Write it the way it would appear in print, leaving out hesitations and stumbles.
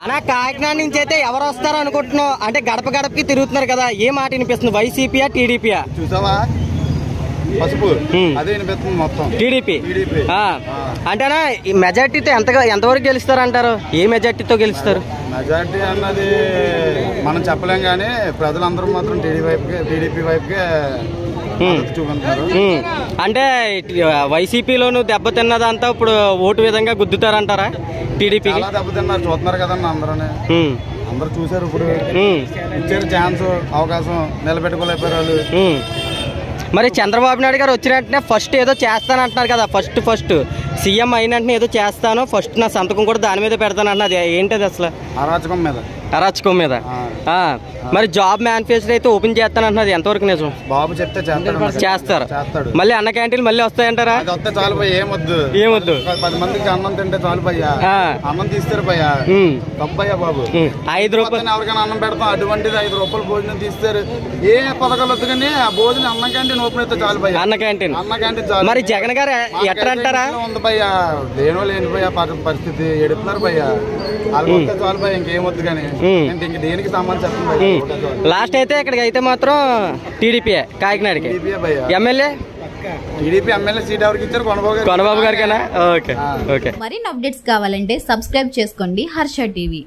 అలా కాకినాడ నుంచి అయితే ఎవరు వస్తారో అనుకుంటున్నావు అంటే గడప గడపకి తిరుగుతున్నారు కదా ఏ మాట వినిపిస్తుంది వైసీపీయా టీడీపీయా చూసావా పసుపు అదే వినిపిస్తుంది మొత్తం టీడీపీ అంటేనా ఈ మెజార్టీతో ఎంతవరకు గెలుస్తారంటారు ఏ మెజార్టీతో గెలుస్తారు మెజార్టీ అన్నది మనం చెప్పలేం కానీ ప్రజలందరూ మాత్రం టీడీపీ వైపుకే చూపించారు అంటే వైసీపీలోను దెబ్బతిన్నదంతా ఇప్పుడు ఓటు విధంగా గుద్దుతారంటారా టీడీపీకి దెబ్బతిన్నారు చూస్తున్నారు కదన్న అందరూ చూసారు ఇప్పుడు ఇచ్చారు ఛాన్స్ అవకాశం నిలబెట్టుకోలేకపోయారు వాళ్ళు మరి చంద్రబాబు నాయుడు గారు వచ్చిన వెంటనే ఫస్ట్ ఏదో చేస్తాను అంటున్నారు కదా ఫస్ట్ సీఎం అయిన వెంటనే ఏదో చేస్తాను ఫస్ట్ నా సంతకం కూడా దాని మీద పెడతాను అన్నది ఏంటది అసలు అరాచకం మీద మరి జాబ్ మేనిఫెస్టో అయితే ఓపెన్ చేస్తాను అంటున్నది ఎంతవరకు నిజం బాబు చెప్తే చేస్తారు మళ్ళీ అన్న క్యాంటీన్ మళ్ళీ వస్తాయంటారా చాలు భయ్య ఏమొద్దు 10 మందికి అన్నం తింటే చాలు భయ్యా అన్నం తీస్తారు భయ్యా తప్పయ్యా బాబు 5 రూపాయలు ఎవరికైనా అన్నం పెడతాం అటువంటిది 5 రూపాయలు భోజనం తీస్తారు ఏ పథకాలు వద్దు కానీ ఆ భోజనం అన్నం క్యాంటీన్ ఓపెన్ అయితే చాలు భయ్యా అన్న క్యాంటీన్ చాలు మరి జగన్ గారు ఎట్లా అంటారా ఉంది భయ్యా లేని భయ్యా పరిస్థితి ఎడుతున్నారు భయ్యా వాళ్ళు చాలు భయ్య ఇంకేమొద్దు కానీ ఇంక దేనికి సంబంధం చెప్పండి లాస్ట్ అయితే ఇక్కడికి అయితే మాత్రం టీడీపీ కాకినాడకి ఎమ్మెల్యే టీడీపీ ఎమ్మెల్యే సీట్ ఎవరికి ఇచ్చారు కొనబాబు గారికేనా ఓకే మరిన్ని అప్డేట్స్ కావాలంటే సబ్స్క్రైబ్ చేసుకోండి హర్ష టీవీ.